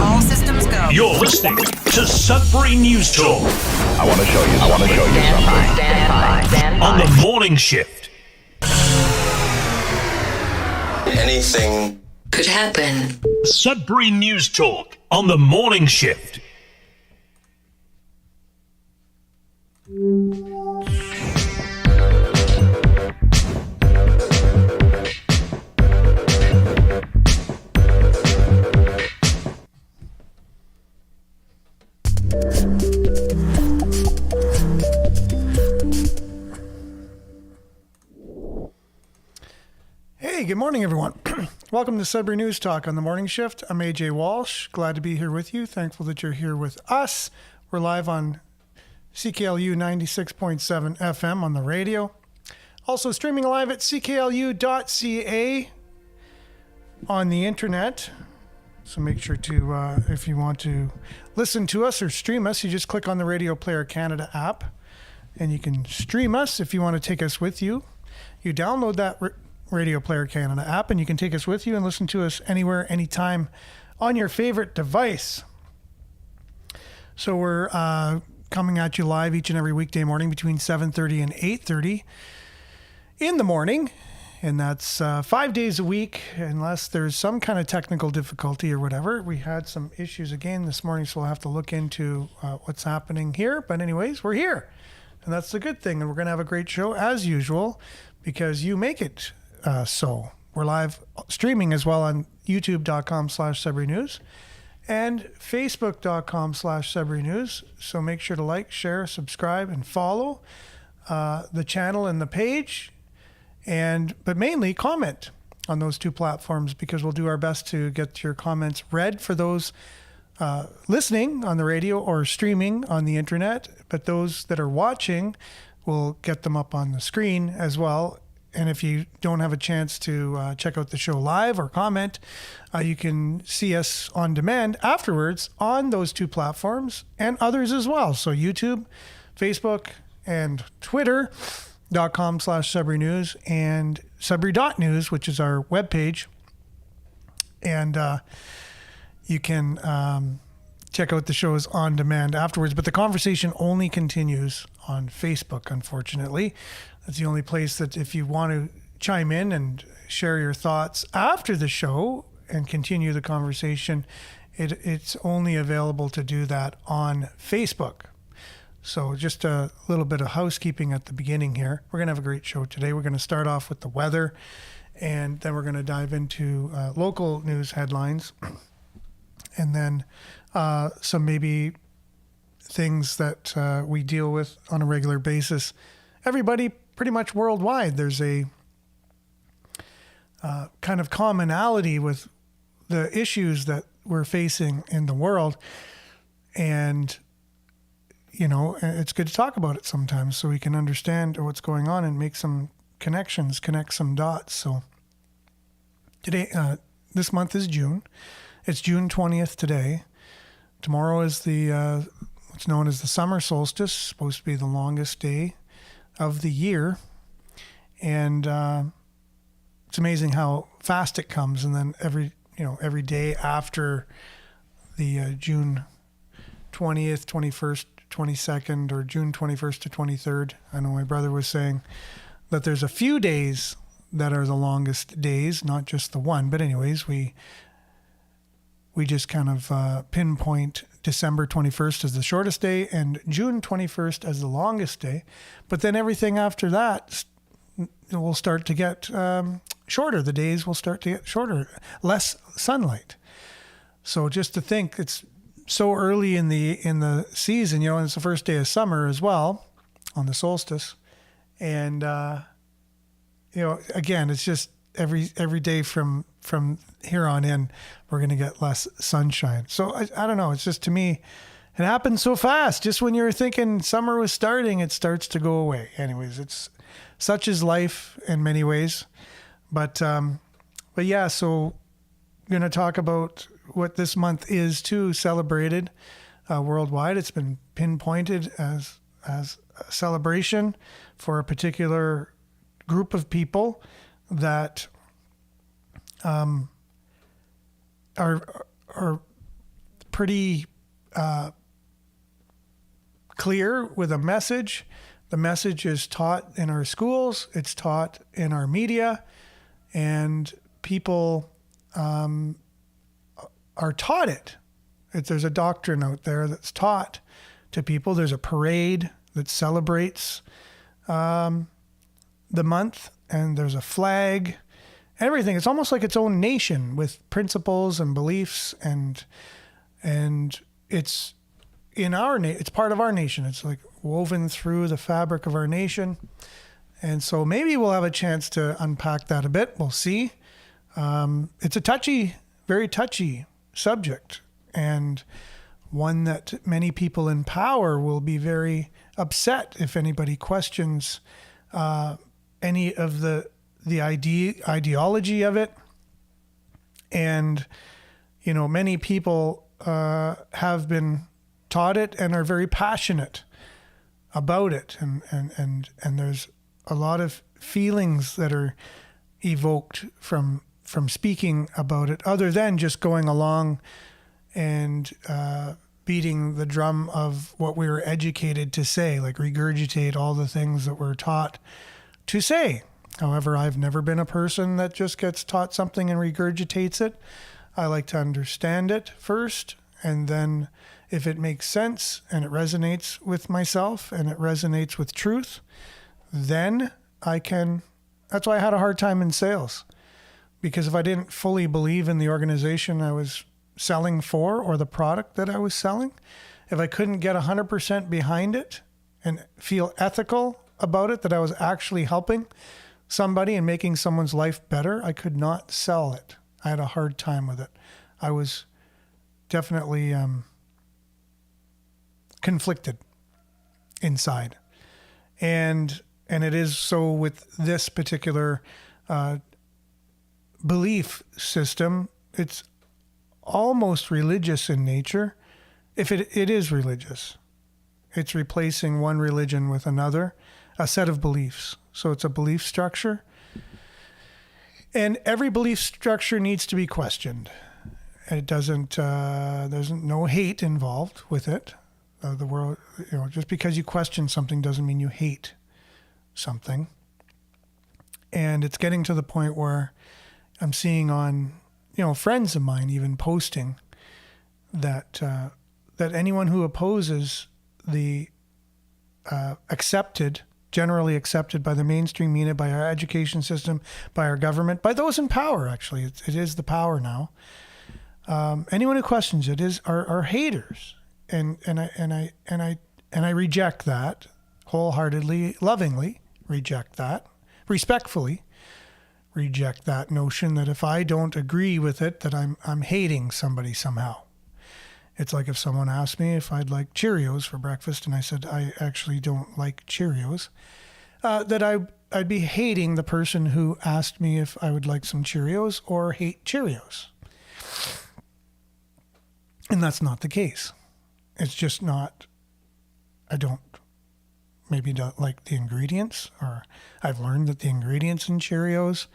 All systems go. You're listening to Sudbury News Talk. I want to show you something. Stand by. On the morning shift. Anything Could happen. Sudbury News Talk on the morning shift. Hey, good morning, everyone. Welcome to Sudbury News Talk on the morning shift. I'm AJ Walsh. Glad to be here with you. Thankful that you're here with us. We're live on CKLU 96.7 FM on the radio. Also streaming live at cklu.ca on the internet. So make sure to, if you want to listen to us or stream us, you just click on the Radio Player Canada app and you can stream us if you want to take us with you. You download that Radio Player Canada app and you can take us with you and listen to us anywhere, anytime on your favorite device. So we're coming at you live each and every weekday morning between 7:30 and 8:30 in the morning. And that's 5 days a week, unless there's some kind of technical difficulty or whatever. We had some issues again this morning, so we'll have to look into what's happening here. But anyways, we're here. And that's the good thing. And we're going to have a great show as usual because you make it so. We're live streaming as well on youtube.com/Sudbury News and facebook.com/Sudbury News. So make sure to like, share, subscribe, and follow the channel and the page. But mainly comment on those two platforms because we'll do our best to get your comments read for those listening on the radio or streaming on the internet. But those that are watching, we'll get them up on the screen as well. And if you don't have a chance to check out the show live or comment, you can see us on demand afterwards on those two platforms and others as well. So YouTube, Facebook, and Twitter.com/Sudbury News and Sudbury.news, which is our webpage. And you can check out the shows on demand afterwards. But the conversation only continues on Facebook, unfortunately. That's the only place that if you want to chime in and share your thoughts after the show and continue the conversation, it's only available to do that on Facebook. So just a little bit of housekeeping at the beginning here. We're going to have a great show today. We're going to start off with the weather, and then we're going to dive into local news headlines, and then some maybe things that we deal with on a regular basis. Everybody pretty much worldwide, there's a kind of commonality with the issues that we're facing in the world. And, you know, it's good to talk about it sometimes so we can understand what's going on and make some connections, connect some dots. So today, this month is June. It's June 20th today. Tomorrow is the what's known as the summer solstice, supposed to be the longest day of the year. And it's amazing how fast it comes. And then every day after the June 20th, 21st, 22nd, or June 21st to 23rd, I know my brother was saying that there's a few days that are the longest days, not just the one. But anyways, we just kind of pinpoint December 21st as the shortest day and June 21st as the longest day. But then everything after that will start to get shorter. The days will start to get shorter, less sunlight. So just to think, it's so early in the season, you know, and it's the first day of summer as well on the solstice. And, you know, again, it's just every day from here on in, we're going to get less sunshine. So I don't know. It's just, to me, it happens so fast. Just when you're thinking summer was starting, it starts to go away. Anyways, it's such is life in many ways. But yeah, so I'm going to talk about what this month is too celebrated worldwide. It's been pinpointed as a celebration for a particular group of people that are pretty clear with a message. The message is taught in our schools. It's taught in our media, and people are taught it. There's a doctrine out there that's taught to people. There's a parade that celebrates the month, and there's a flag, everything. It's almost like its own nation with principles and beliefs, and it's in it's part of our nation. It's like woven through the fabric of our nation. And so maybe we'll have a chance to unpack that a bit. We'll see. It's a very touchy subject, and one that many people in power will be very upset if anybody questions any of the ideology of it. And, you know, many people have been taught it and are very passionate about it. And there's a lot of feelings that are evoked from speaking about it, other than just going along and beating the drum of what we were educated to say, like regurgitate all the things that we're taught to say. However, I've never been a person that just gets taught something and regurgitates it. I like to understand it first, and then if it makes sense and it resonates with myself and it resonates with truth, then I can. That's why I had a hard time in sales, because if I didn't fully believe in the organization I was selling for or the product that I was selling, if I couldn't get 100% behind it and feel ethical about it, that I was actually helping somebody and making someone's life better, I could not sell it. I had a hard time with it. I was definitely conflicted inside. And it is so with this particular belief system. It's almost religious in nature. If it is religious, it's replacing one religion with another, a set of beliefs. So it's a belief structure. And every belief structure needs to be questioned. It doesn't, there's no hate involved with it. The world, you know, just because you question something doesn't mean you hate something. And it's getting to the point where I'm seeing on, you know, friends of mine even posting that that anyone who opposes the generally accepted by the mainstream media, by our education system, by our government, by those in power, actually, it is the power now. Anyone who questions it are haters, and I reject that wholeheartedly, lovingly reject that, respectfully reject that notion that if I don't agree with it, that I'm hating somebody somehow. It's like if someone asked me if I'd like Cheerios for breakfast, and I said I actually don't like Cheerios, that I'd be hating the person who asked me if I would like some Cheerios or hate Cheerios. And that's not the case. It's just not, I don't like the ingredients, or I've learned that the ingredients in Cheerios,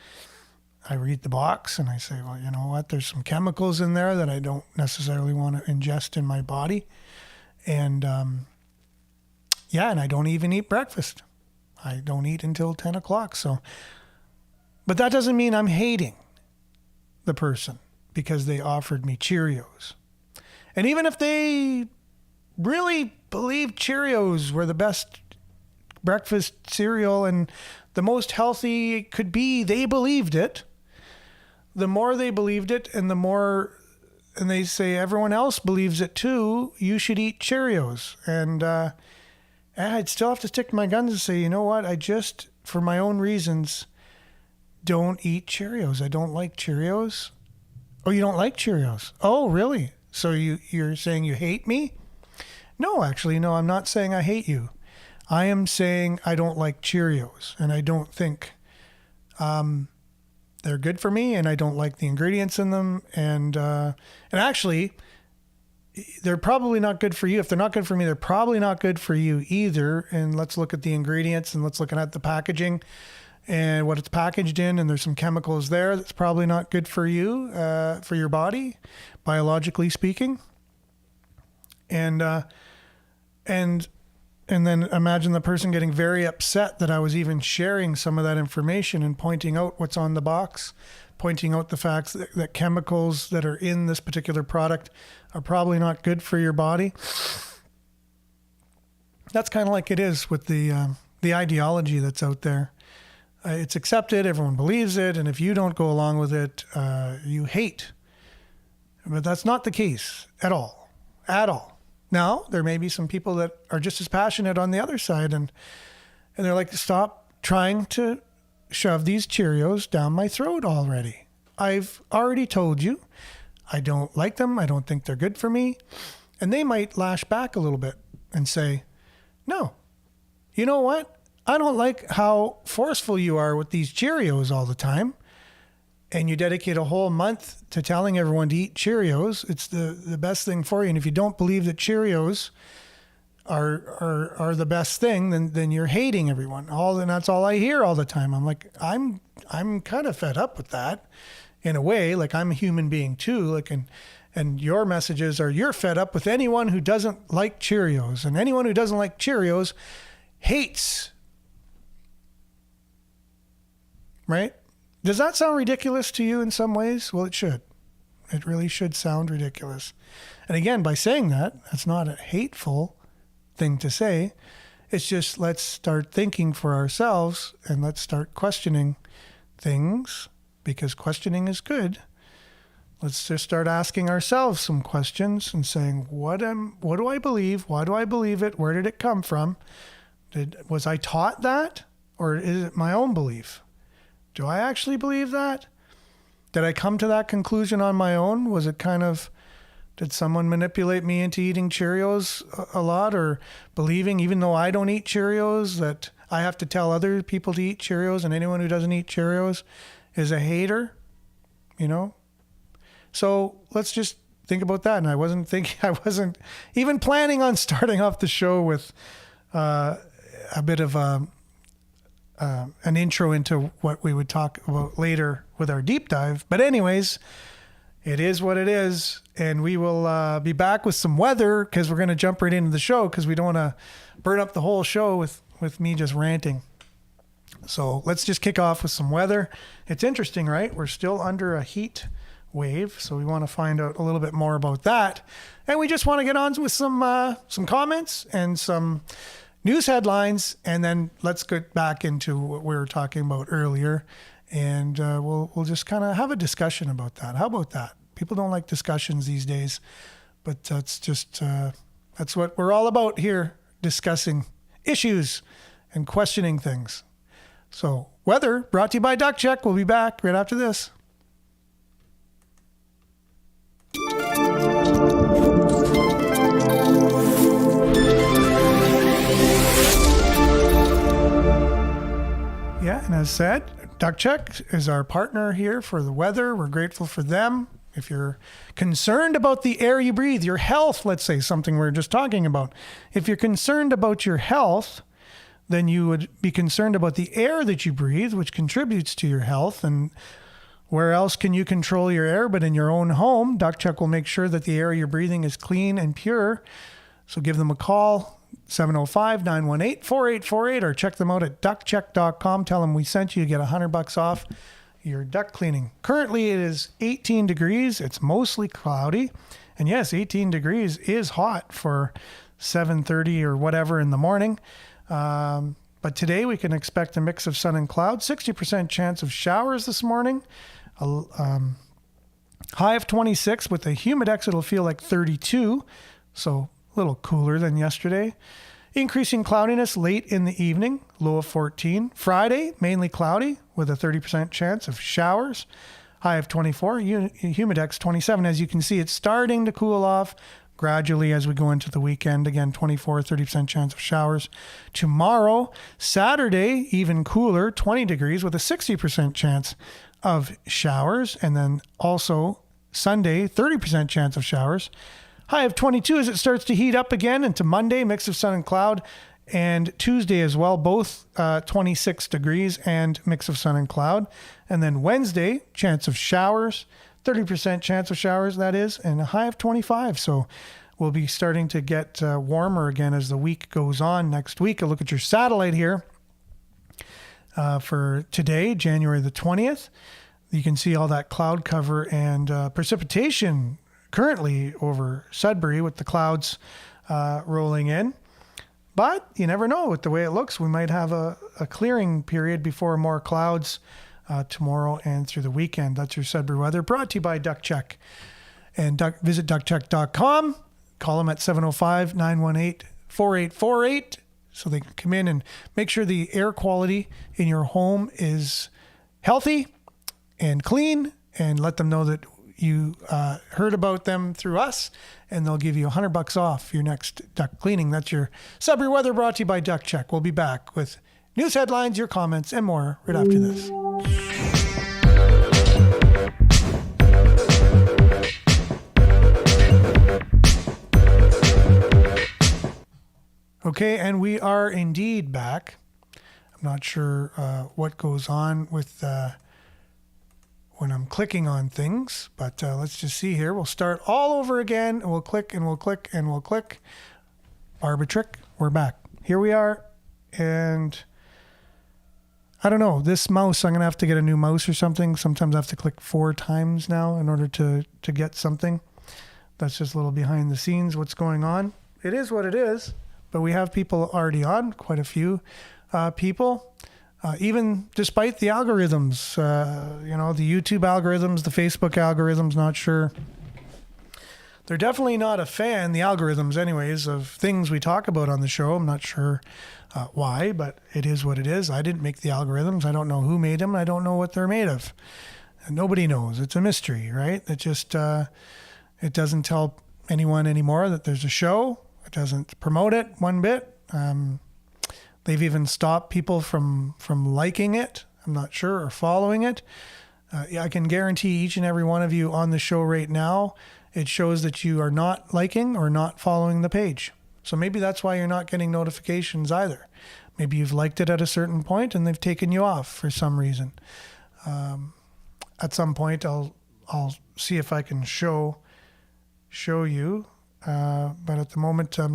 I read the box and I say, well, you know what? There's some chemicals in there that I don't necessarily want to ingest in my body. And and I don't even eat breakfast. I don't eat until 10 o'clock. So, but that doesn't mean I'm hating the person because they offered me Cheerios. And even if they really believed Cheerios were the best breakfast cereal and the most healthy it could be, they believed it. The more they believed it, and and they say everyone else believes it too, you should eat Cheerios. And I'd still have to stick to my guns and say, you know what, I just, for my own reasons, don't eat Cheerios. I don't like Cheerios. Oh, you don't like Cheerios? Oh, really? So you're saying you hate me? No, actually, no, I'm not saying I hate you. I am saying I don't like Cheerios, and I don't think they're good for me, and I don't like the ingredients in them. And actually, they're probably not good for you. If they're not good for me, they're probably not good for you either. And let's look at the ingredients, and let's look at the packaging and what it's packaged in. And there's some chemicals there that's probably not good for you, for your body, biologically speaking. And and then imagine the person getting very upset that I was even sharing some of that information and pointing out what's on the box, pointing out the facts that chemicals that are in this particular product are probably not good for your body. That's kind of like it is with the ideology that's out there. It's accepted, everyone believes it, and if you don't go along with it, you hate. But that's not the case at all. At all. Now, there may be some people that are just as passionate on the other side, and they're like, stop trying to shove these Cheerios down my throat already. I've already told you I don't like them. I don't think they're good for me. And they might lash back a little bit and say, no, you know what? I don't like how forceful you are with these Cheerios all the time. And you dedicate a whole month to telling everyone to eat Cheerios. It's the best thing for you. And if you don't believe that Cheerios are the best thing, then you're hating everyone. And that's all I hear all the time. I'm like, I'm kind of fed up with that in a way. Like, I'm a human being too. Like, and your messages are, you're fed up with anyone who doesn't like Cheerios, and anyone who doesn't like Cheerios hates. Right? Does that sound ridiculous to you in some ways? Well, it should. It really should sound ridiculous. And again, by saying that, that's not a hateful thing to say. It's just, let's start thinking for ourselves and let's start questioning things, because questioning is good. Let's just start asking ourselves some questions and saying, what do I believe? Why do I believe it? Where did it come from? Was I taught that? Or is it my own belief? Do I actually believe that? Did I come to that conclusion on my own? Was it did someone manipulate me into eating Cheerios a lot, or believing, even though I don't eat Cheerios, that I have to tell other people to eat Cheerios, and anyone who doesn't eat Cheerios is a hater? So let's just think about that. And I wasn't even planning on starting off the show with a bit of an intro into what we would talk about later with our deep dive. But anyways, it is what it is. And we will be back with some weather, because we're going to jump right into the show, because we don't want to burn up the whole show with me just ranting. So let's just kick off with some weather. It's interesting, right? We're still under a heat wave, so we want to find out a little bit more about that. And we just want to get on with some comments and some news headlines, and then let's get back into what we were talking about earlier, and we'll just kind of have a discussion about that. How about that? People don't like discussions these days, but that's just that's what we're all about here, discussing issues and questioning things. So, weather brought to you by Duck Check. We'll be back right after this. Yeah, and as said, Duck Check is our partner here for the weather. We're grateful for them. If you're concerned about the air you breathe, your health, let's say, something we were just talking about. If you're concerned about your health, then you would be concerned about the air that you breathe, which contributes to your health. And where else can you control your air but in your own home? Duck Check will make sure that the air you're breathing is clean and pure. So give them a call. 705-918-4848, or check them out at duckcheck.com. Tell them we sent you. You get $100 off your duct cleaning. Currently, it is 18 degrees. It's mostly cloudy. And yes, 18 degrees is hot for 7:30 or whatever in the morning. But today we can expect a mix of sun and clouds. 60% chance of showers this morning. High of 26 with a humidex. It'll feel like 32. So a little cooler than yesterday. Increasing cloudiness late in the evening, low of 14. Friday, mainly cloudy with a 30% chance of showers. High of 24, humidex 27. As you can see, it's starting to cool off gradually as we go into the weekend. Again, 24, 30% chance of showers. Tomorrow, Saturday, even cooler, 20 degrees with a 60% chance of showers. And then also Sunday, 30% chance of showers. High of 22 as it starts to heat up again into Monday, mix of sun and cloud, and Tuesday as well, both 26 degrees and mix of sun and cloud. And then Wednesday, chance of showers, 30% chance of showers, that is, and a high of 25. So will be starting to get warmer again as the week goes on. Next week, a look at your satellite here for today, January the 20th. You can see all that cloud cover and precipitation currently over Sudbury with the clouds rolling in. But you never know with the way it looks. We might have a clearing period before more clouds tomorrow and through the weekend. That's your Sudbury weather, brought to you by Duck Check. And visit duckcheck.com. Call them at 705-918-4848 so they can come in and make sure the air quality in your home is healthy and clean, and let them know that you heard about them through us, and they'll give you $100 off your next duct cleaning. That's your Sudbury weather, brought to you by Duck Check. We'll be back with news headlines, your comments, and more right after this. Okay, and we are indeed back. I'm not sure what goes on with when I'm clicking on things, but let's just see here. We'll start all over again, and we'll click, and we'll click, and we'll click. Barber trick, we're back. Here we are, and I don't know, this mouse, I'm going to have to get a new mouse or something. Sometimes I have to click 4 times now in order to get something. That's just a little behind the scenes, what's going on. It is what it is, but we have people already on, quite a few people. Even despite the algorithms, the YouTube algorithms, the Facebook algorithms, not sure. They're definitely not a fan, the algorithms anyways, of things we talk about on the show. I'm not sure why, but it is what it is. I didn't make the algorithms. I don't know who made them. I don't know what they're made of. And nobody knows. It's a mystery, right? It just, it doesn't tell anyone anymore that there's a show. It doesn't promote it one bit. They've even stopped people from liking it, I'm not sure, or following it. I can guarantee each and every one of you on the show right now, it shows that you are not liking or not following the page. So maybe that's why you're not getting notifications either. Maybe you've liked it at a certain point and they've taken you off for some reason. At some point, I'll see if I can show you, but at the moment, I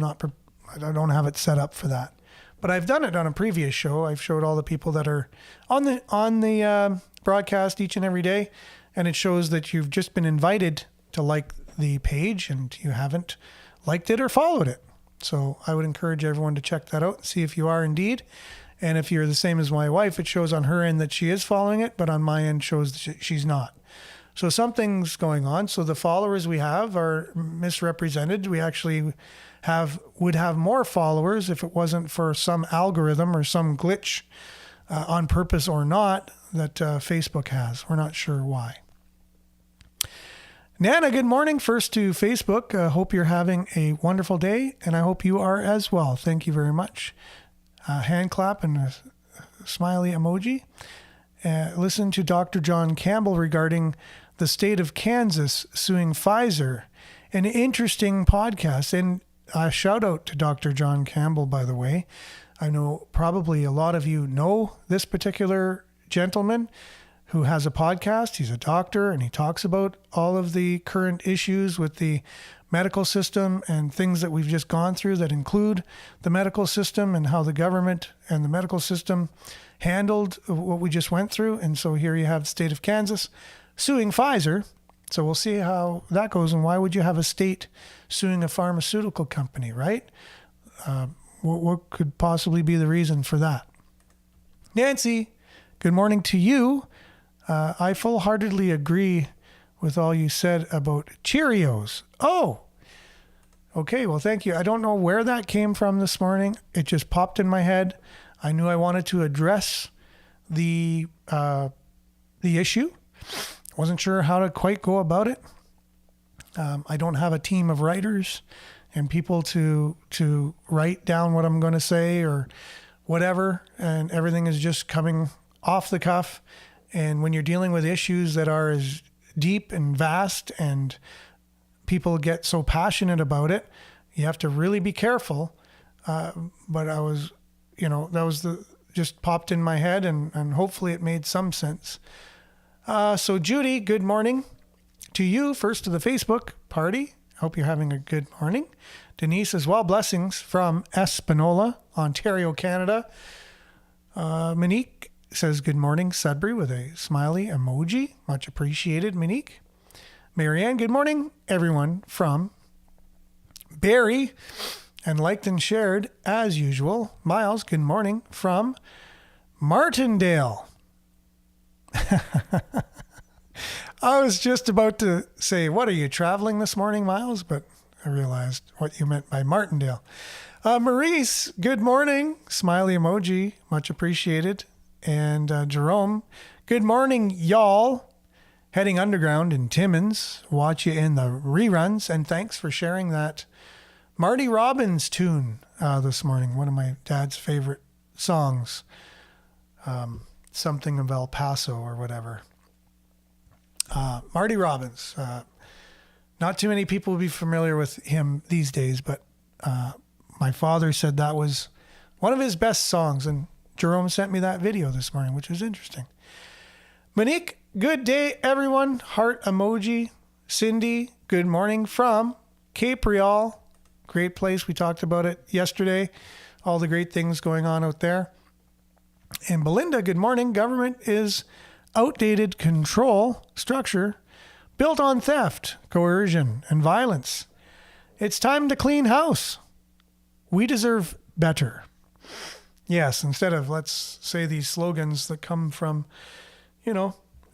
don't have it set up for that. But I've done it on a previous show. I've showed all the people that are on the broadcast each and every day, and it shows that you've just been invited to like the page and you haven't liked it or followed it. So I would encourage everyone to check that out and see if you are indeed. And if you're the same as my wife, it shows on her end that she is following it, but on my end shows that she's not. So something's going on. So the followers we have are misrepresented. We actually would have more followers if it wasn't for some algorithm or some glitch on purpose or not that Facebook has. We're not sure why. Nana, good morning. First to Facebook. Hope you're having a wonderful day, and I hope you are as well. Thank you very much. Hand clap and a smiley emoji. Listen to Dr. John Campbell regarding the state of Kansas suing Pfizer. An interesting podcast. And a shout out to Dr. John Campbell, by the way. I know probably a lot of you know this particular gentleman who has a podcast. He's a doctor and he talks about all of the current issues with the medical system and things that we've just gone through that include the medical system and how the government and the medical system handled what we just went through. And so here you have the state of Kansas suing Pfizer. So we'll see how that goes. And why would you have a state suing a pharmaceutical company, right? What could possibly be the reason for that? Nancy, good morning to you. I full-heartedly agree with all you said about Cheerios. Oh, okay. Well, thank you. I don't know where that came from this morning. It just popped in my head. I knew I wanted to address the issue. Wasn't sure how to quite go about it. I don't have a team of writers and people to write down what I'm going to say or whatever, and everything is just coming off the cuff. And when you're dealing with issues that are as deep and vast and people get so passionate about it, you have to really be careful. But I was, that was just popped in my head, and hopefully it made some sense. So Judy, good morning to you. First to the Facebook party. Hope you're having a good morning. Denise as well. Blessings from Espanola, Ontario, Canada. Monique says good morning, Sudbury, with a smiley emoji. Much appreciated, Monique. Marianne, good morning, everyone from Barrie, and liked and shared as usual. Miles, good morning from Martindale. I was just about to say, what, are you traveling this morning, Miles? But I realized what you meant by Martindale. Maurice, good morning. Smiley emoji, much appreciated. And Jerome, good morning, y'all. Heading underground in Timmins. Watch you in the reruns. And thanks for sharing that Marty Robbins tune this morning. One of my dad's favorite songs. Something of El Paso or whatever. Marty Robbins. Not too many people will be familiar with him these days, but my father said that was one of his best songs, and Jerome sent me that video this morning, which was interesting. Monique, good day, everyone. Heart emoji. Cindy, good morning from Cape Real. Great place. We talked about it yesterday. All the great things going on out there. And Belinda, good morning. Government is outdated control structure built on theft, coercion, and violence. It's time to clean house. We deserve better. Yes, instead of, let's say, these slogans that come from,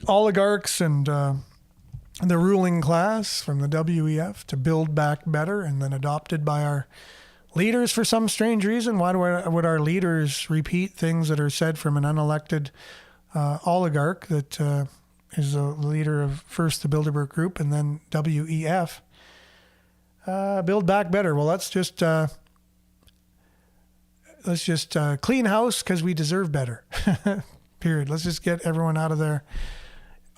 oligarchs and the ruling class from the WEF to build back better, and then adopted by our leaders for some strange reason. Why would our leaders repeat things that are said from an unelected oligarch that is the leader of first the Bilderberg Group and then WEF? Build back better. Well, let's just clean house because we deserve better. Period. Let's just get everyone out of there.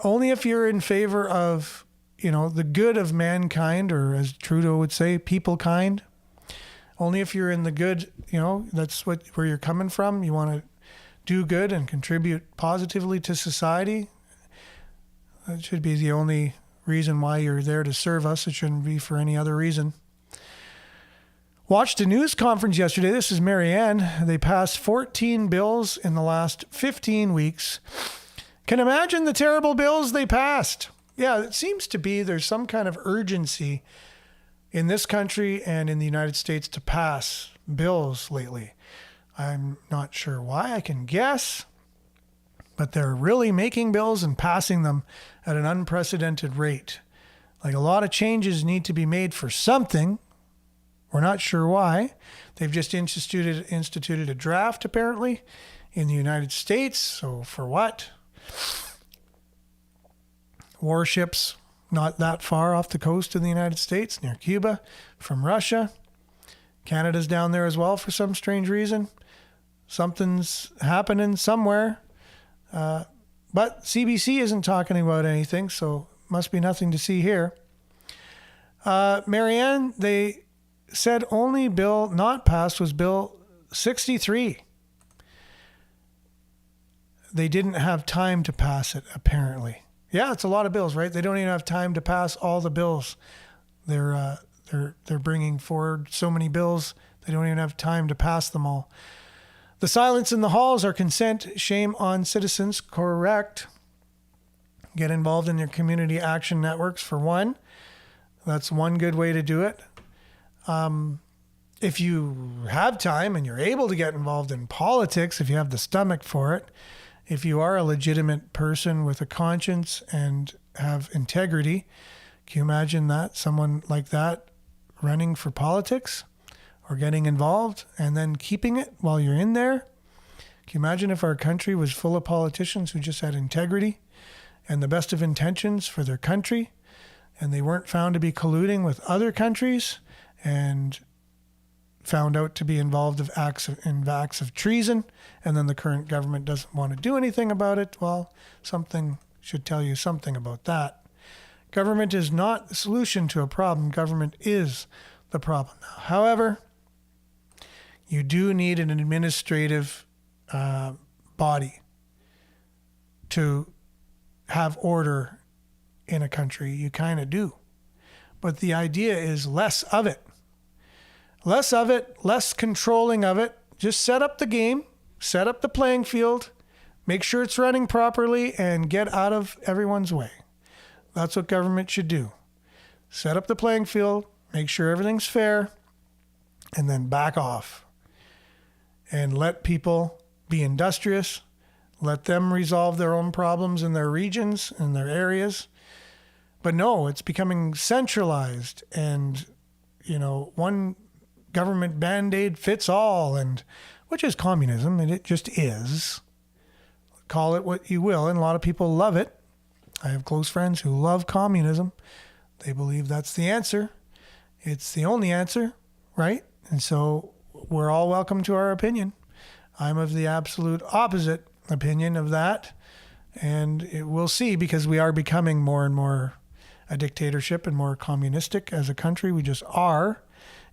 Only if you're in favor of, the good of mankind, or as Trudeau would say, people kind. Only if you're in the good, that's where you're coming from. You want to do good and contribute positively to society. That should be the only reason why you're there to serve us. It shouldn't be for any other reason. Watched a news conference yesterday. This is Marianne. They passed 14 bills in the last 15 weeks. Can imagine the terrible bills they passed. Yeah, it seems to be there's some kind of urgency in this country and in the United States to pass bills lately. I'm not sure why. I can guess. But they're really making bills and passing them at an unprecedented rate. Like, a lot of changes need to be made for something. We're not sure why. They've just instituted a draft, apparently, in the United States. So for what? Warships not that far off the coast of the United States, near Cuba, from Russia. Canada's down there as well for some strange reason. Something's happening somewhere. But CBC isn't talking about anything, so must be nothing to see here. Marianne, they said only bill not passed was Bill 63. They didn't have time to pass it, apparently. Yeah, it's a lot of bills, right? They don't even have time to pass all the bills. They're bringing forward so many bills, they don't even have time to pass them all. The silence in the halls are consent. Shame on citizens. Correct. Get involved in your community action networks, for one. That's one good way to do it. If you have time and you're able to get involved in politics, if you have the stomach for it, if you are a legitimate person with a conscience and have integrity, can you imagine that? Someone like that running for politics or getting involved and then keeping it while you're in there? Can you imagine if our country was full of politicians who just had integrity and the best of intentions for their country, and they weren't found to be colluding with other countries and found out to be involved in acts of treason, and then the current government doesn't want to do anything about it? Well, something should tell you something about that. Government is not the solution to a problem. Government is the problem. However, you do need an administrative body to have order in a country. You kind of do. But the idea is less of it. Less of it, less controlling of it. Just set up the game, set up the playing field, make sure it's running properly, and get out of everyone's way. That's what government should do. Set up the playing field, make sure everything's fair, and then back off. And let people be industrious. Let them resolve their own problems in their regions, in their areas. But no, it's becoming centralized and, one government band-aid fits all, and which is communism, and it just is. Call it what you will, and a lot of people love it. I have close friends who love communism. They believe that's the answer. It's the only answer, right? And so we're all welcome to our opinion. I'm of the absolute opposite opinion of that. And we'll see, because we are becoming more and more a dictatorship and more communistic as a country. We just are.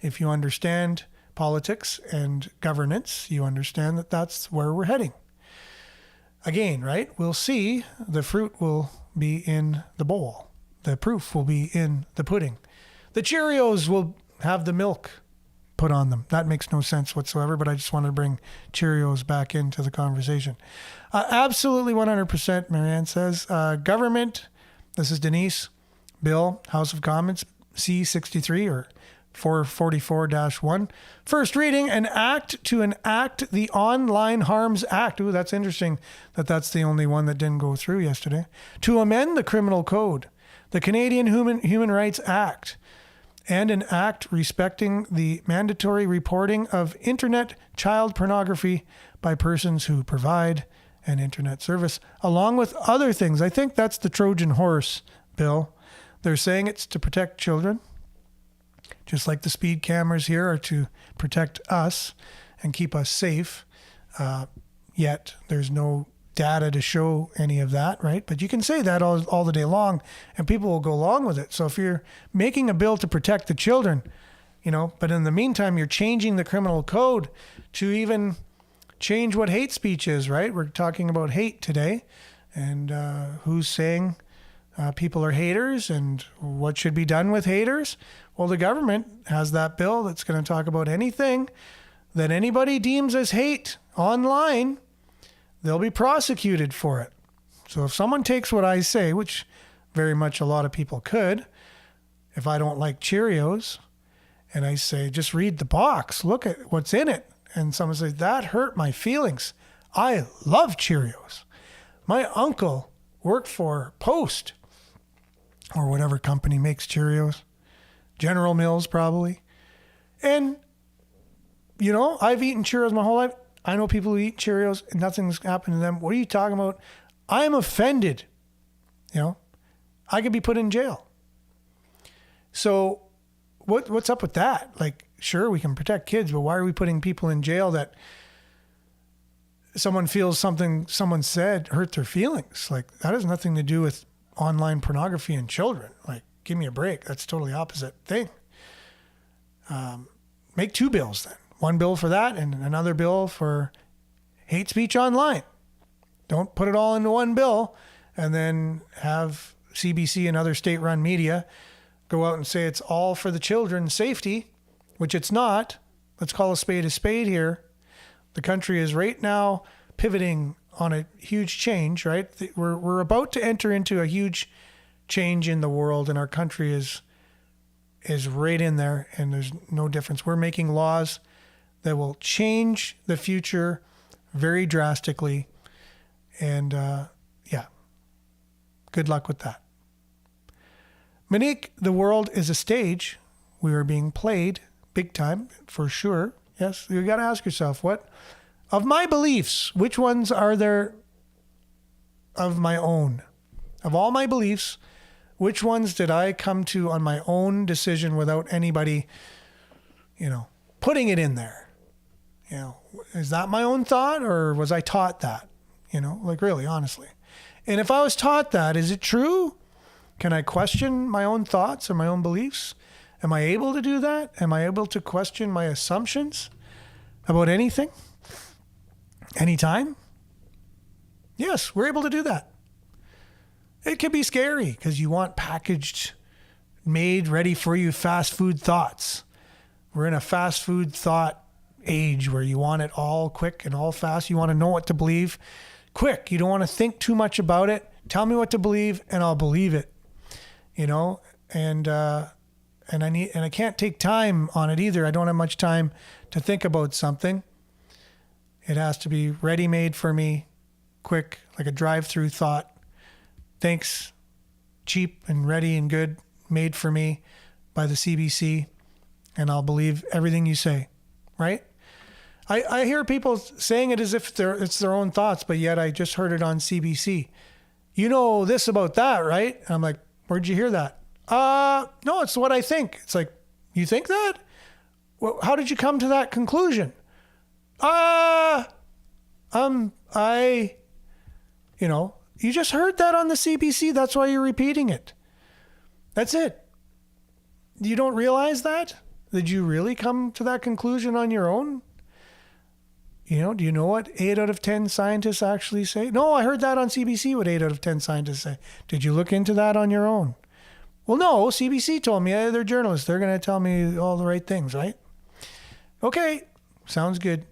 If you understand politics and governance, you understand that that's where we're heading. Again, right? We'll see. The fruit will be in the bowl. The proof will be in the pudding. The Cheerios will have the milk put on them. That makes no sense whatsoever, but I just wanted to bring Cheerios back into the conversation. Absolutely 100%, Marianne says. Government, this is Denise, Bill, House of Commons, C-63 or 444-1. First reading, an act to enact the Online Harms Act. Ooh, that's interesting that that's the only one that didn't go through yesterday. To amend the Criminal Code, the Canadian Human Rights Act, and an act respecting the mandatory reporting of internet child pornography by persons who provide an internet service, along with other things. I think that's the Trojan horse, Bill. They're saying it's to protect children, just like the speed cameras here are to protect us and keep us safe. Yet there's no data to show any of that, right? But you can say that all the day long, and people will go along with it. So if you're making a bill to protect the children, but in the meantime, you're changing the criminal code to even change what hate speech is, right? We're talking about hate today, and who's saying people are haters and what should be done with haters. Well, the government has that bill that's going to talk about anything that anybody deems as hate online, they'll be prosecuted for it. So if someone takes what I say, which very much a lot of people could, if I don't like Cheerios, and I say, just read the box, look at what's in it, and someone says, that hurt my feelings. I love Cheerios. My uncle worked for Post, or whatever company makes Cheerios. General Mills, probably. And, I've eaten Cheerios my whole life. I know people who eat Cheerios and nothing's happened to them. What are you talking about? I'm offended. I could be put in jail. So what's up with that? Like, sure, we can protect kids, but why are we putting people in jail that someone feels something someone said hurt their feelings? Like, that has nothing to do with online pornography and children. Like, give me a break. That's totally opposite thing. Make two bills then. One bill for that and another bill for hate speech online. Don't put it all into one bill and then have CBC and other state-run media go out and say it's all for the children's safety, which it's not. Let's call a spade here. The country is right now pivoting on a huge change, right? We're about to enter into a huge change in the world, and our country is right in there, and there's no difference. We're making laws that will change the future very drastically, and good luck with that. Monique, the world is a stage. We are being played big time, for sure. Yes, you got to ask yourself, what of my beliefs, which ones are there of my own? Of all my beliefs, which ones did I come to on my own decision without anybody, putting it in there? Is that my own thought, or was I taught that? Really, honestly. And if I was taught that, is it true? Can I question my own thoughts and my own beliefs? Am I able to do that? Am I able to question my assumptions about anything? Anytime? Yes, we're able to do that. It can be scary because you want packaged made ready for you fast food thoughts. We're in a fast food thought age where you want it all quick and all fast. You want to know what to believe quick. You don't want to think too much about it. Tell me what to believe and I'll believe it. You know, and I can't take time on it either. I don't have much time to think about something. It has to be ready-made for me, quick, like a drive-through thought. Thanks, cheap and ready and good, made for me by the CBC, and I'll believe everything you say, right? I hear people saying it as if it's their own thoughts, but yet I just heard it on CBC. You know this about that, right? And I'm like, where'd you hear that? No, it's what I think. It's like, you think that? Well, how did you come to that conclusion? You just heard that on the CBC. That's why you're repeating it. That's it. You don't realize that? Did you really come to that conclusion on your own? You know, do you know what 8 out of 10 scientists actually say? No, I heard that on CBC, what 8 out of 10 scientists say. Did you look into that on your own? Well, no, CBC told me. They're journalists. They're going to tell me all the right things, right? Okay, sounds good.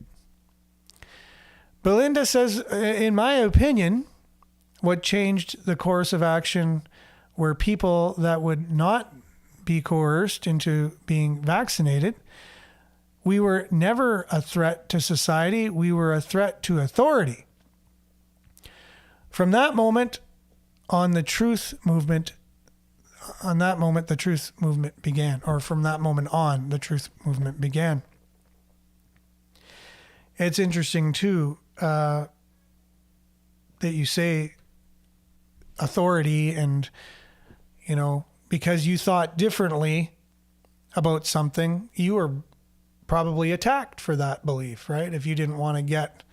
Belinda says, in my opinion, what changed the course of action were people that would not be coerced into being vaccinated. We were never a threat to society. We were a threat to authority. From that moment on, the truth movement began, or from that moment on, the truth movement began. It's interesting too, that you say authority and, you know, because you thought differently about something, you were probably attacked for that belief, right? If you didn't want to get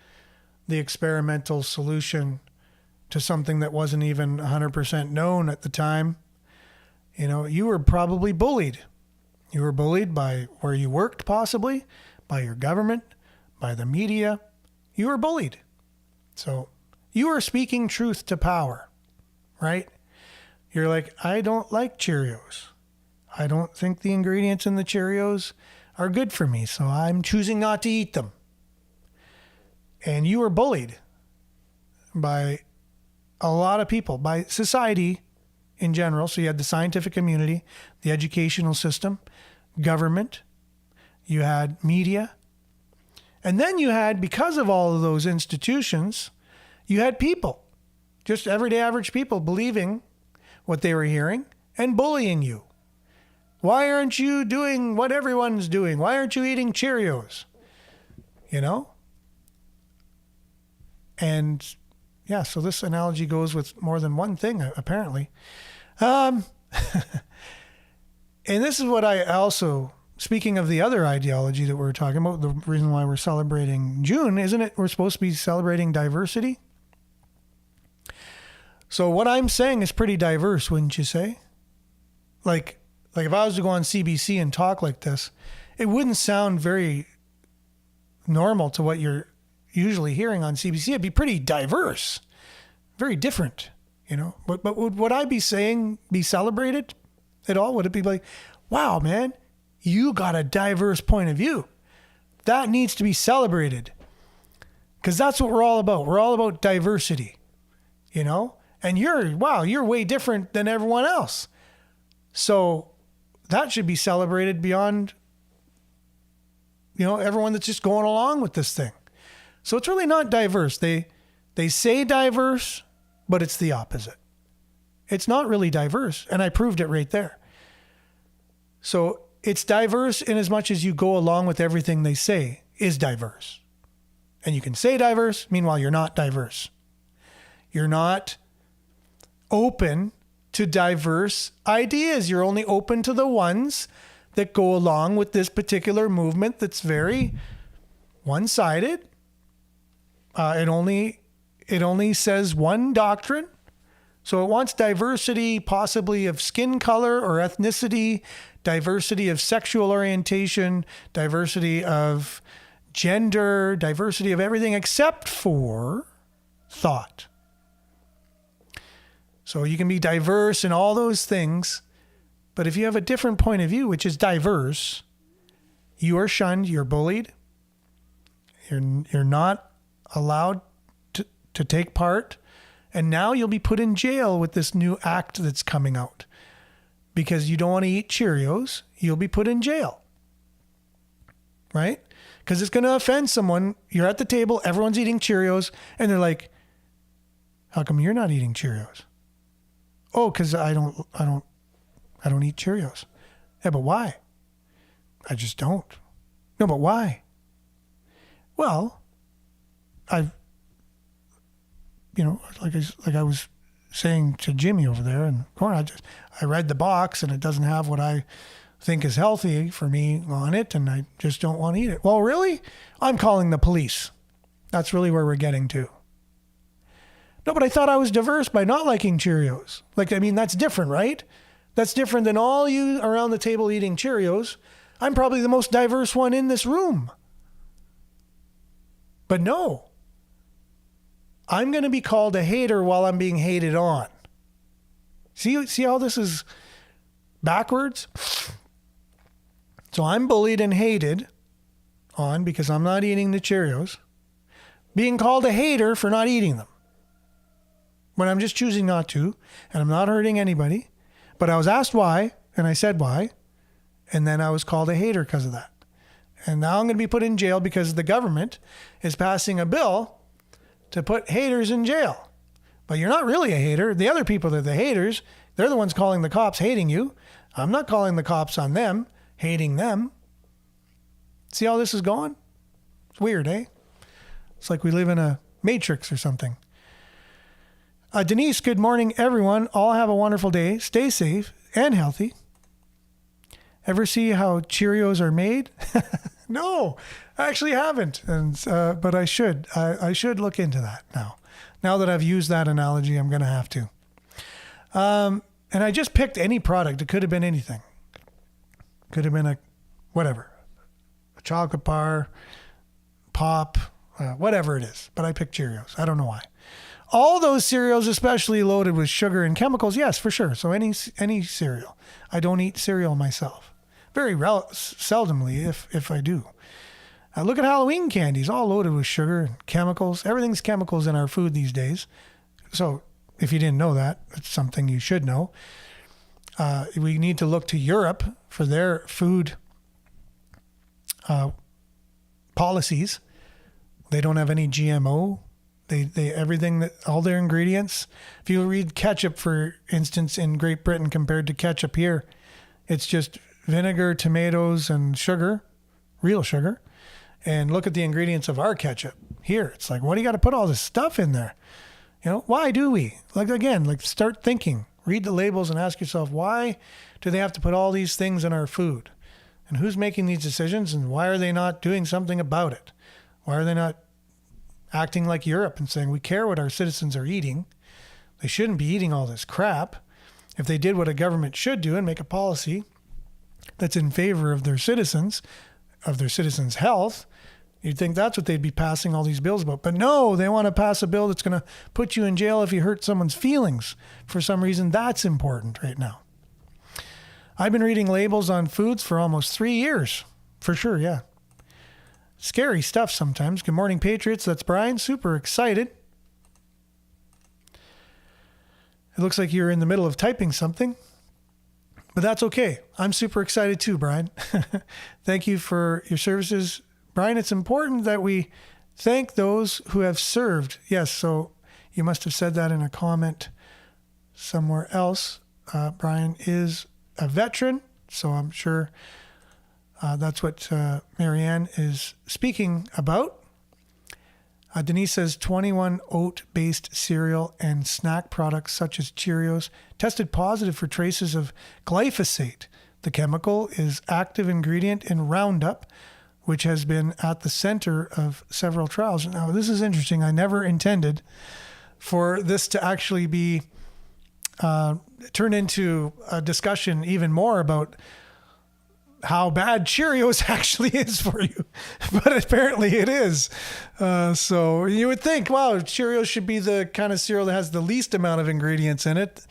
the experimental solution to something that wasn't even 100% known at the time, you know, you were probably bullied. You were bullied by where you worked, possibly, by your government, by the media. You were bullied. So you were speaking truth to power, right? You're like, I don't like Cheerios. I don't think the ingredients in the Cheerios are good for me, so I'm choosing not to eat them. And you were bullied by a lot of people, by society in general. So you had the scientific community, the educational system, government, you had media, and then you had, because of all of those institutions, you had people, just everyday average people, believing what they were hearing and bullying you. Why aren't you doing what everyone's doing? Why aren't you eating Cheerios? You know? And yeah, so this analogy goes with more than one thing, apparently. And this is what I also, speaking of the other ideology that we're talking about, the reason why we're celebrating June, isn't it? We're supposed to be celebrating diversity. So what I'm saying is pretty diverse, wouldn't you say? Like if I was to go on CBC and talk like this, it wouldn't sound very normal to what you're usually hearing on CBC. It'd be pretty diverse, very different, you know. But would what I be saying be celebrated at all? Would it be like, wow, man, you got a diverse point of view. That needs to be celebrated. Because that's what we're all about. We're all about diversity, you know. And you're way different than everyone else. So that should be celebrated beyond, you know, everyone that's just going along with this thing. So it's really not diverse. They say diverse, but it's the opposite. It's not really diverse. And I proved it right there. So it's diverse in as much as you go along with everything they say is diverse. And you can say diverse, meanwhile, you're not diverse. You're not open to diverse ideas. You're only open to the ones that go along with this particular movement that's very one-sided. It only says one doctrine. So it wants diversity, possibly of skin color or ethnicity, diversity of sexual orientation, diversity of gender, diversity of everything except for thought. So you can be diverse in all those things, But if you have a different point of view, which is diverse, you are shunned, you're bullied, you're not allowed to take part, and now you'll be put in jail with this new act that's coming out. Because you don't want to eat Cheerios, you'll be put in jail. Right? Because it's going to offend someone. You're at the table, everyone's eating Cheerios, and they're like, how come you're not eating Cheerios? Oh, because I don't eat Cheerios. Yeah, but why? I just don't. No, but why? Well, like I was saying to Jimmy over there, and I read the box and it doesn't have what I think is healthy for me on it, and I just don't want to eat it. Well, really? I'm calling the police. That's really where we're getting to. No, but I thought I was diverse by not liking Cheerios. That's different, right? That's different than all you around the table eating Cheerios. I'm probably the most diverse one in this room. But no, I'm going to be called a hater while I'm being hated on. See how this is backwards? So I'm bullied and hated on because I'm not eating the Cheerios, being called a hater for not eating them. When I'm just choosing not to, and I'm not hurting anybody. But I was asked why, and I said why, and then I was called a hater because of that. And now I'm going to be put in jail because the government is passing a bill to put haters in jail. But you're not really a hater. The other people that are the haters, they're the ones calling the cops hating you. I'm not calling the cops on them, hating them. See how this is going? It's weird, eh? It's like we live in a matrix or something. Denise, good morning, everyone. All have a wonderful day. Stay safe and healthy. Ever see how Cheerios are made? No, I actually haven't. But I should. I should look into that now. Now that I've used that analogy, I'm going to have to. And I just picked any product. It could have been anything. Could have been a chocolate bar, pop, whatever it is. But I picked Cheerios. I don't know why. All those cereals, especially loaded with sugar and chemicals, yes, for sure. So any cereal. I don't eat cereal myself. Very seldomly, if I do. Look at Halloween candies, all loaded with sugar and chemicals. Everything's chemicals in our food these days. So if you didn't know that, it's something you should know. We need to look to Europe for their food policies. They don't have any GMO. They everything that all their ingredients. If you read ketchup, for instance, in Great Britain compared to ketchup here, it's just vinegar, tomatoes, and sugar, real sugar. And look at the ingredients of our ketchup here. It's like, what do you got to put all this stuff in there? Why do we? Start thinking. Read the labels and ask yourself, why do they have to put all these things in our food? And who's making these decisions? And why are they not doing something about it? Why are they not acting like Europe and saying, we care what our citizens are eating. They shouldn't be eating all this crap. If they did what a government should do and make a policy that's in favor of their citizens' health, you'd think that's what they'd be passing all these bills about. But no, they want to pass a bill that's going to put you in jail if you hurt someone's feelings. For some reason, that's important right now. I've been reading labels on foods for almost 3 years. For sure, yeah. Scary stuff sometimes. Good morning, Patriots. That's Brian. Super excited. It looks like you're in the middle of typing something, but that's okay. I'm super excited too, Brian. Thank you for your services. Brian, it's important that we thank those who have served. Yes, so you must have said that in a comment somewhere else. Brian is a veteran, so I'm sure that's what Marianne is speaking about. Denise says 21 oat-based cereal and snack products such as Cheerios tested positive for traces of glyphosate. The chemical is active ingredient in Roundup, which has been at the center of several trials. Now, this is interesting. I never intended for this to actually be turned into a discussion even more about how bad Cheerios actually is for you. But apparently it is. So you would think, wow, Cheerios should be the kind of cereal that has the least amount of ingredients in it.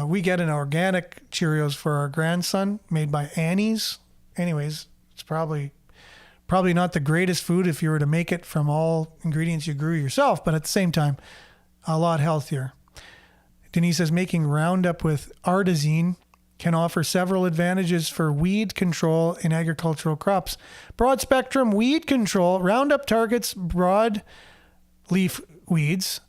We get an organic Cheerios for our grandson made by Annie's. Anyways, it's probably not the greatest food if you were to make it from all ingredients you grew yourself, but at the same time, a lot healthier. Denise says making Roundup with artazine can offer several advantages for weed control in agricultural crops. Broad spectrum weed control. Roundup targets broad leaf weeds,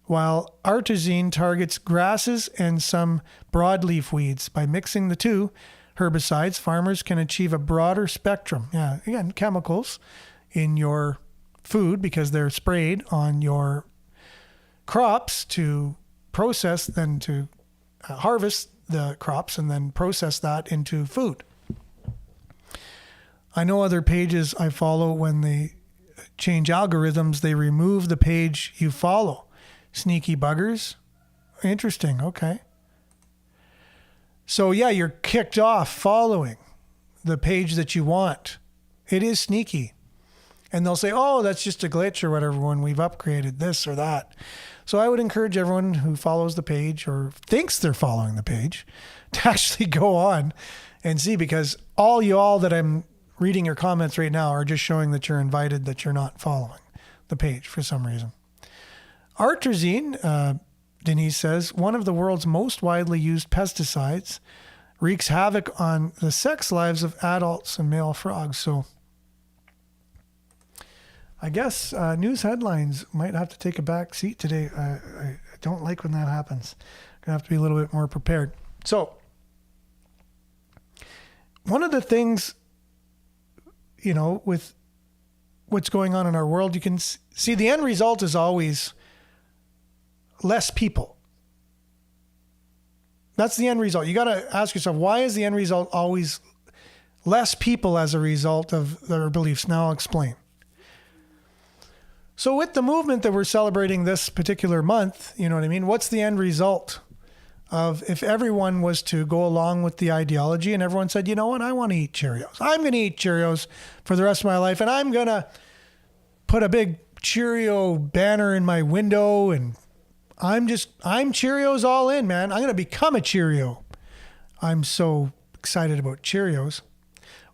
while artazine targets grasses and some broadleaf weeds. By mixing the two herbicides, farmers can achieve a broader spectrum. Yeah, again, chemicals in your food because they're sprayed on your crops to process, then to harvest the crops and then process that into food. I know other pages I follow, when they change algorithms, they remove the page you follow. Sneaky buggers. Interesting. Okay. So yeah, you're kicked off following the page that you want. It is sneaky. And they'll say, oh, that's just a glitch or whatever when we've upgraded this or that. So I would encourage everyone who follows the page or thinks they're following the page to actually go on and see, because all y'all that I'm reading your comments right now are just showing that you're invited, that you're not following the page for some reason. Artazine, Denise says, one of the world's most widely used pesticides, wreaks havoc on the sex lives of adults and male frogs. So I guess news headlines might have to take a back seat today. I don't like when that happens. Gonna have to be a little bit more prepared. So one of the things, with what's going on in our world, you can see the end result is always less people. That's the end result. You got to ask yourself, why is the end result always less people as a result of their beliefs? Now I'll explain. So with the movement that we're celebrating this particular month, you know what I mean? What's the end result of if everyone was to go along with the ideology and everyone said, you know what, I want to eat Cheerios. I'm going to eat Cheerios for the rest of my life, and I'm going to put a big Cheerio banner in my window, and I'm Cheerios all in, man. I'm going to become a Cheerio. I'm so excited about Cheerios.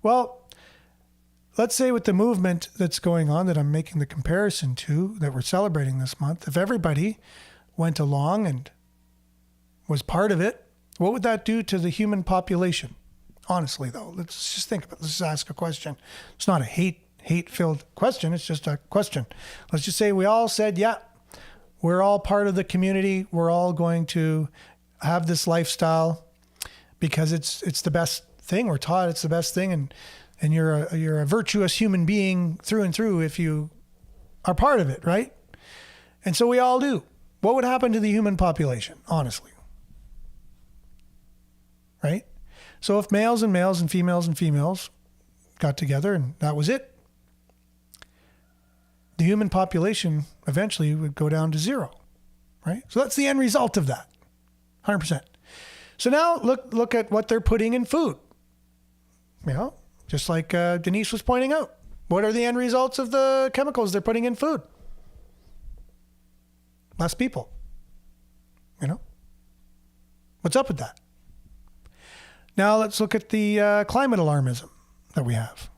Well, let's say with the movement that's going on that I'm making the comparison to, that we're celebrating this month, if everybody went along and was part of it, what would that do to the human population? Honestly, though, let's just think about it. Let's just ask a question. It's not a hate-filled question. It's just a question. Let's just say we all said, yeah, we're all part of the community. We're all going to have this lifestyle because it's the best thing. We're taught it's the best thing, and you're a virtuous human being through and through if you are part of it, right? And so we all do. What would happen to the human population, honestly? Right? So if males and males and females got together and that was it, the human population eventually would go down to zero, right? So that's the end result of that, 100%. So now look at what they're putting in food. Just like Denise was pointing out. What are the end results of the chemicals they're putting in food? Less people. What's up with that? Now let's look at the climate alarmism that we have.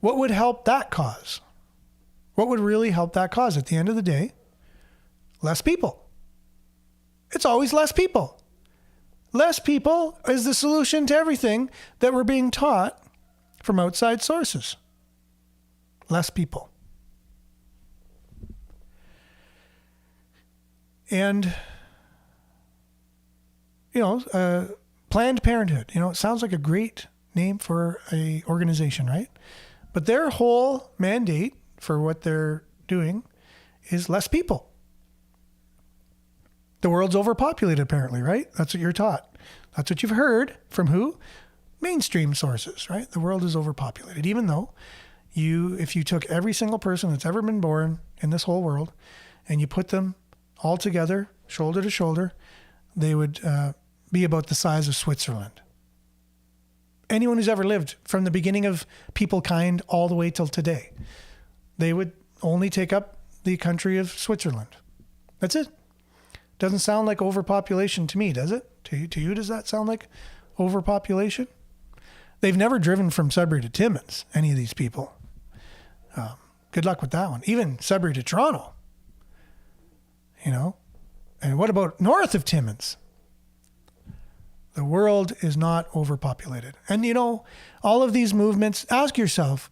What would help that cause? What would really help that cause? At the end of the day, less people. It's always less people. Less people is the solution to everything that we're being taught from outside sources. Less people. And, Planned Parenthood, it sounds like a great name for a organization, right? But their whole mandate for what they're doing is less people. The world's overpopulated, apparently, right? That's what you're taught. That's what you've heard from who? Mainstream sources, right? The world is overpopulated, even though if you took every single person that's ever been born in this whole world and you put them all together, shoulder to shoulder, they would be about the size of Switzerland. Anyone who's ever lived from the beginning of peoplekind all the way till today, they would only take up the country of Switzerland. That's it. Doesn't sound like overpopulation to me, does it? To you, does that sound like overpopulation? They've never driven from Sudbury to Timmins, any of these people. Good luck with that one. Even Sudbury to Toronto. And what about north of Timmins? The world is not overpopulated. And all of these movements, ask yourself,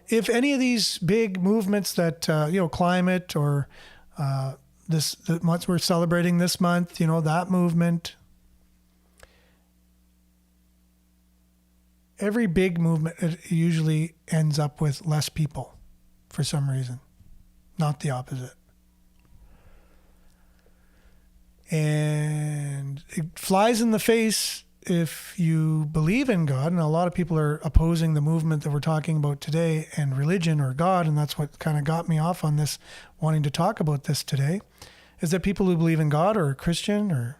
if any of these big movements that, climate or the month we're celebrating this month, that movement, every big movement, it usually ends up with less people for some reason, not the opposite. And it flies in the face if you believe in God, and a lot of people are opposing the movement that we're talking about today and religion or God, and that's what kind of got me off on this, wanting to talk about this today, is that people who believe in God or are Christian or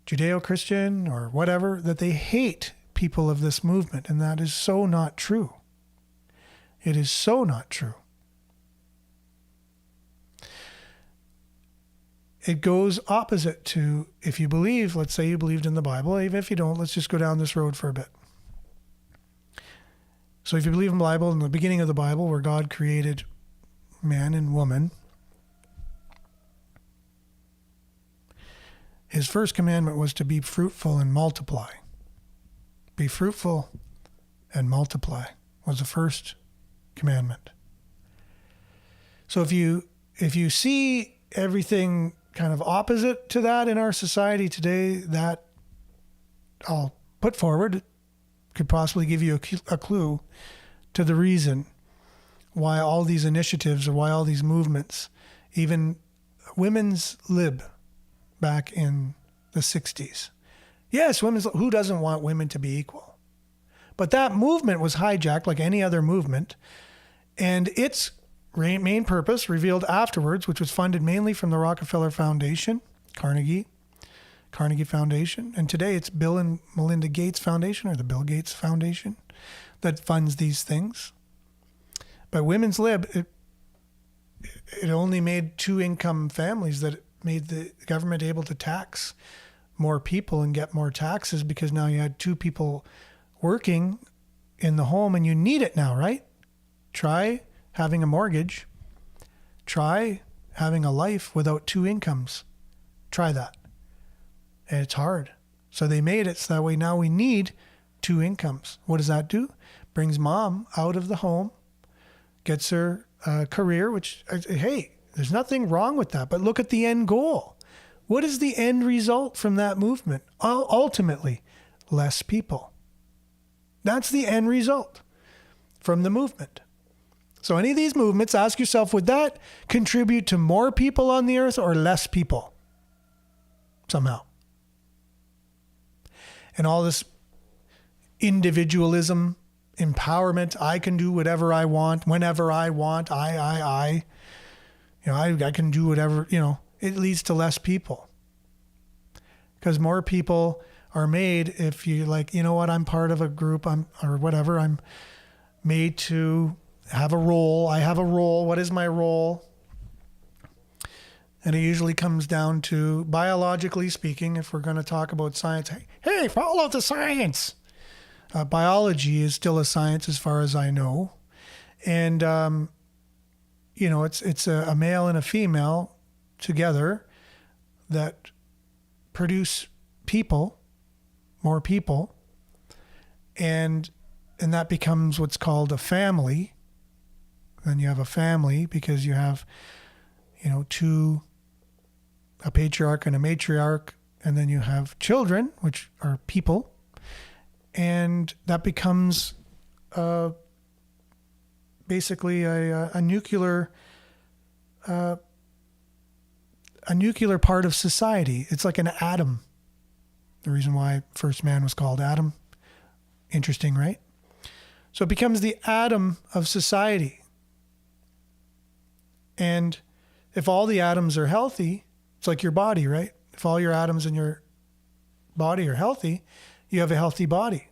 Judeo-Christian or whatever, that they hate people of this movement, and that is so not true. It is so not true. It goes opposite to, if you believe, let's say you believed in the Bible, even if you don't, let's just go down this road for a bit. So if you believe in the Bible, in the beginning of the Bible, where God created man and woman, his first commandment was to be fruitful and multiply. Be fruitful and multiply was the first commandment. So if you see everything kind of opposite to that in our society today, that I'll put forward could possibly give you a clue to the reason why all these initiatives or why all these movements, even women's lib back in the 60s. Yes, who doesn't want women to be equal? But that movement was hijacked like any other movement, and its main purpose revealed afterwards, which was funded mainly from the Rockefeller Foundation, Carnegie Foundation, and today it's Bill and Melinda Gates Foundation, or the Bill Gates Foundation, that funds these things. But Women's Lib, it only made two-income families, that it made the government able to tax more people and get more taxes, because now you had two people working in the home, and you need it now, right? Try having a mortgage. Try having a life without two incomes. Try that. And it's hard. So they made it so that way now we need two incomes. What does that do? Brings mom out of the home, gets her career, which, hey, there's nothing wrong with that. But look at the end goal. What is the end result from that movement? Ultimately, less people. That's the end result from the movement. So any of these movements, ask yourself, would that contribute to more people on the earth or less people? Somehow. And all this individualism, empowerment, I can do whatever I want, whenever I want, I. I can do whatever, it leads to less people. Because more people are made if you I'm part of a group, I'm made to have a role. I have a role. What is my role? And it usually comes down to, biologically speaking, if we're going to talk about science, hey, follow the science. Biology is still a science as far as I know. And, it's a male and a female together that produce people, more people. And that becomes what's called a family. Then you have a family because you have, a patriarch and a matriarch, and then you have children, which are people, and that becomes basically a nuclear part of society. It's like an atom. The reason why first man was called Adam. Interesting, right? So it becomes the atom of society. And if all the atoms are healthy, it's like your body, right? If all your atoms in your body are healthy, you have a healthy body.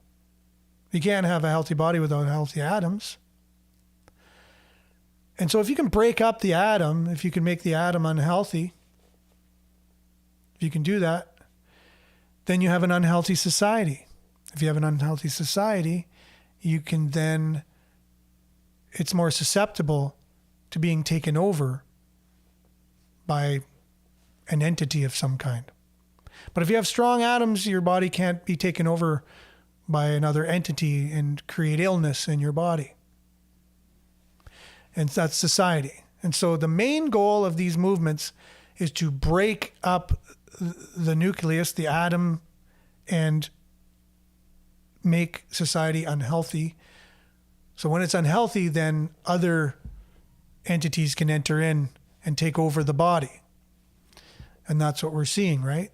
You can't have a healthy body without healthy atoms. And so if you can break up the atom, if you can make the atom unhealthy, if you can do that, then you have an unhealthy society. If you have an unhealthy society, you can then, it's more susceptible to being taken over by an entity of some kind. But if you have strong atoms, your body can't be taken over by another entity and create illness in your body. And that's society. And so the main goal of these movements is to break up the nucleus, the atom, and make society unhealthy. So when it's unhealthy, then other entities can enter in and take over the body. And that's what we're seeing, right?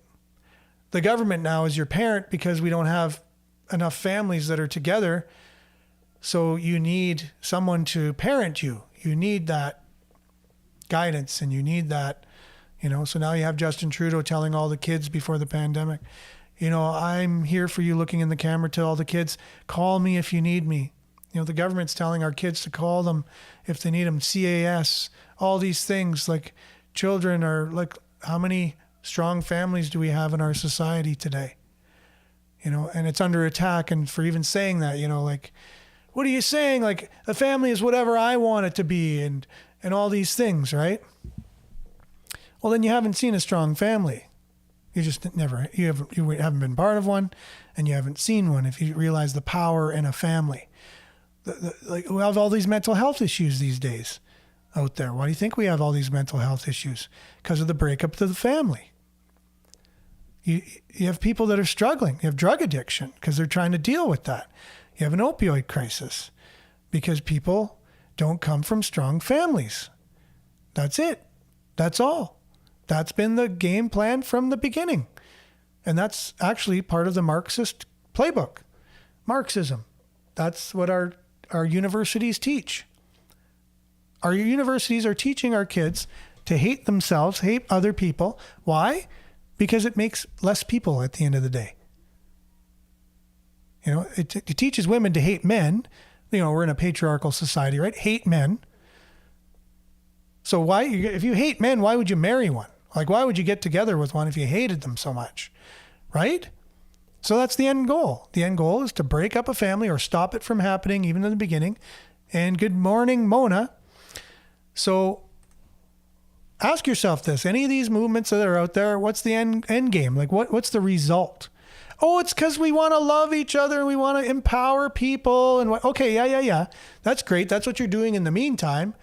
The government now is your parent because we don't have enough families that are together. So you need someone to parent you. You need that guidance and you need that, so now you have Justin Trudeau telling all the kids before the pandemic, I'm here for you, looking in the camera to all the kids, call me if you need me. The government's telling our kids to call them if they need them, CAS, all these things. Like, children are like, how many strong families do we have in our society today? And it's under attack. And for even saying that, like, what are you saying? Like, a family is whatever I want it to be, and all these things, right? Well, then you haven't seen a strong family. You haven't been part of one, and you haven't seen one. If you realize the power in a family, like, we have all these mental health issues these days out there. Why do you think we have all these mental health issues? Because of the breakup of the family. You have people that are struggling. You have drug addiction because they're trying to deal with that. You have an opioid crisis because people don't come from strong families. That's it. That's all. That's been the game plan from the beginning. And that's actually part of the Marxist playbook. Marxism. That's what our universities teach. Our universities are teaching our kids to hate themselves, hate other people. Why? Because it makes less people at the end of the day. It teaches women to hate men. We're in a patriarchal society, right? Hate men. So why, if you hate men, why would you marry one? Like, why would you get together with one if you hated them so much, right? So that's the end goal. The end goal is to break up a family or stop it from happening even in the beginning. And good morning, Mona. So ask yourself this. Any of these movements that are out there, what's the end game? Like, what's the result? Oh, it's because we want to love each other and we want to empower people. And okay, yeah. That's great. That's what you're doing in the meantime.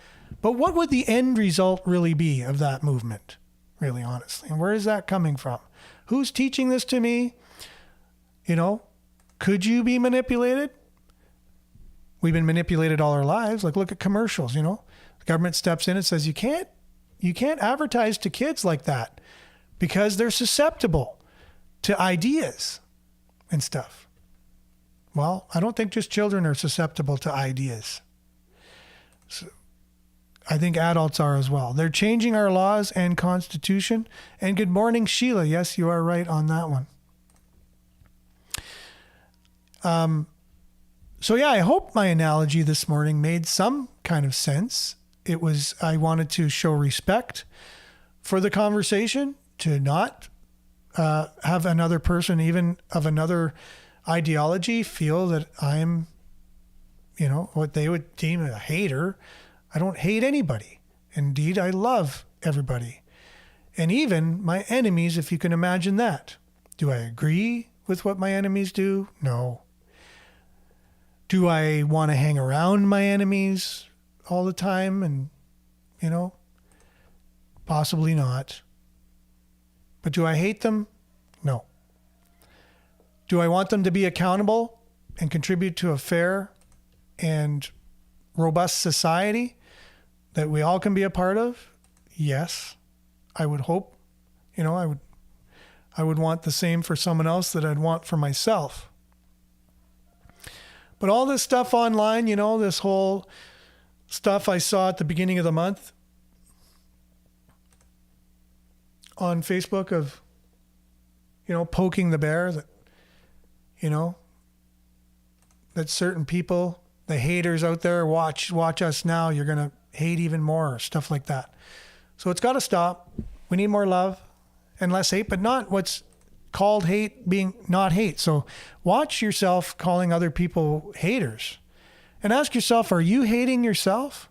But what would the end result really be of that movement, really honestly? And where is that coming from? Who's teaching this to me? Could you be manipulated? We've been manipulated all our lives. Like, look at commercials, The government steps in and says, you can't advertise to kids like that because they're susceptible to ideas and stuff. Well, I don't think just children are susceptible to ideas. So I think adults are as well. They're changing our laws and constitution. And good morning, Sheila. Yes, you are right on that one. So yeah, I hope my analogy this morning made some kind of sense. I wanted to show respect for the conversation, to not have another person, even of another ideology, feel that I'm, what they would deem a hater. I don't hate anybody. Indeed, I love everybody. And even my enemies, if you can imagine that. Do I agree with what my enemies do? No. Do I want to hang around my enemies all the time? And, possibly not. But do I hate them? No. Do I want them to be accountable and contribute to a fair and robust society that we all can be a part of? Yes. I would hope, I would want the same for someone else that I'd want for myself. But all this stuff online, this whole stuff I saw at the beginning of the month on Facebook of, poking the bear that, that certain people, the haters out there, watch us now, you're going to hate even more, stuff like that. So it's got to stop. We need more love and less hate, but not what's called hate being not hate. So watch yourself calling other people haters and ask yourself, are you hating yourself?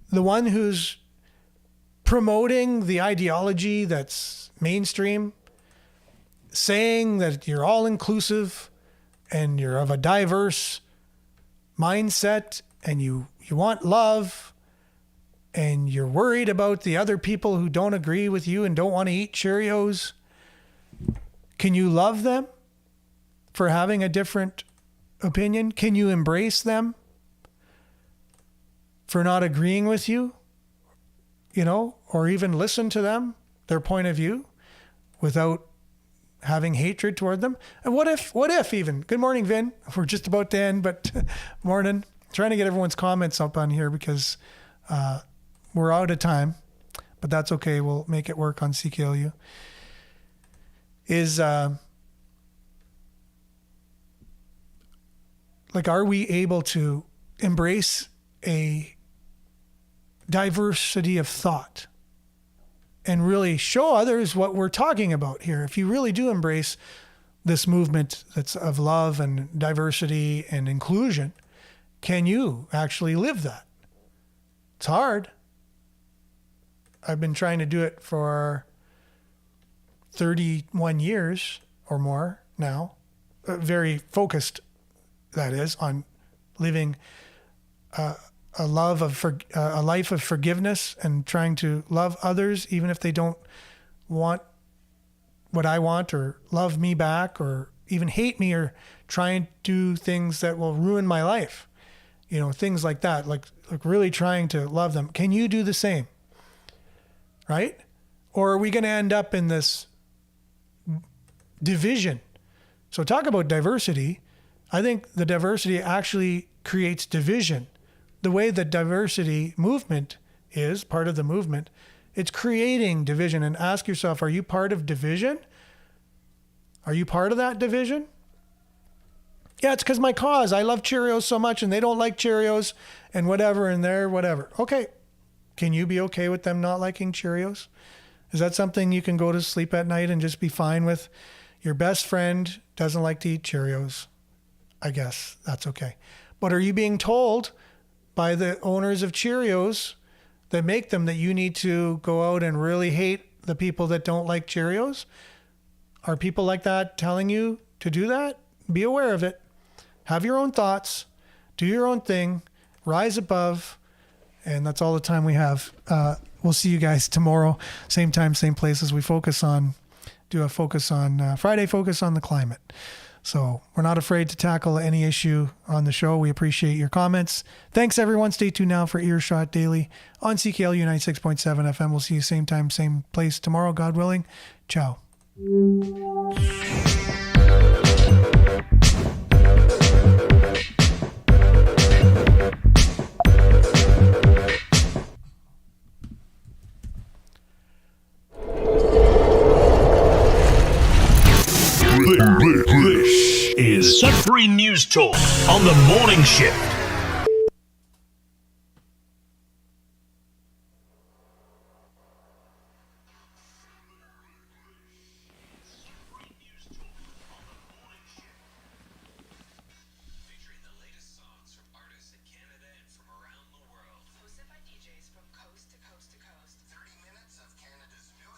The one who's promoting the ideology that's mainstream, saying that you're all inclusive and you're of a diverse mindset and you want love and you're worried about the other people who don't agree with you and don't want to eat Cheerios. Can you love them for having a different opinion? Can you embrace them for not agreeing with you, or even listen to them, their point of view, without having hatred toward them? And what if even, good morning, Vin. We're just about to end, but morning. Trying to get everyone's comments up on here because we're out of time, but that's okay. We'll make it work on CKLU. Are we able to embrace a diversity of thought and really show others what we're talking about here? If you really do embrace this movement that's of love and diversity and inclusion, can you actually live that? It's hard. I've been trying to do it for 31 years or more now, very focused, that is, on living a life of forgiveness and trying to love others, even if they don't want what I want or love me back or even hate me or try and do things that will ruin my life. Things like that, like really trying to love them. Can you do the same? Right? Or are we going to end up in this division? So talk about diversity. I think the diversity actually creates division. The way the diversity movement is, part of the movement, it's creating division. And ask yourself, are you part of division? Are you part of that division? Yeah, it's because my cause. I love Cheerios so much and they don't like Cheerios and whatever and they're whatever. Okay. Can you be okay with them not liking Cheerios? Is that something you can go to sleep at night and just be fine with? Your best friend doesn't like to eat Cheerios. I guess that's okay. But are you being told by the owners of Cheerios that make them that you need to go out and really hate the people that don't like Cheerios? Are people like that telling you to do that? Be aware of it. Have your own thoughts. Do your own thing. Rise above. And that's all the time we have. We'll see you guys tomorrow. Same time, same place as we do a focus on Friday focus on the climate. So we're not afraid to tackle any issue on the show. We appreciate your comments. Thanks, everyone. Stay tuned now for Earshot Daily on CKLU 96.7 FM. We'll see you same time, same place tomorrow, God willing. Ciao. This is Sudbury News Talk on the morning shift.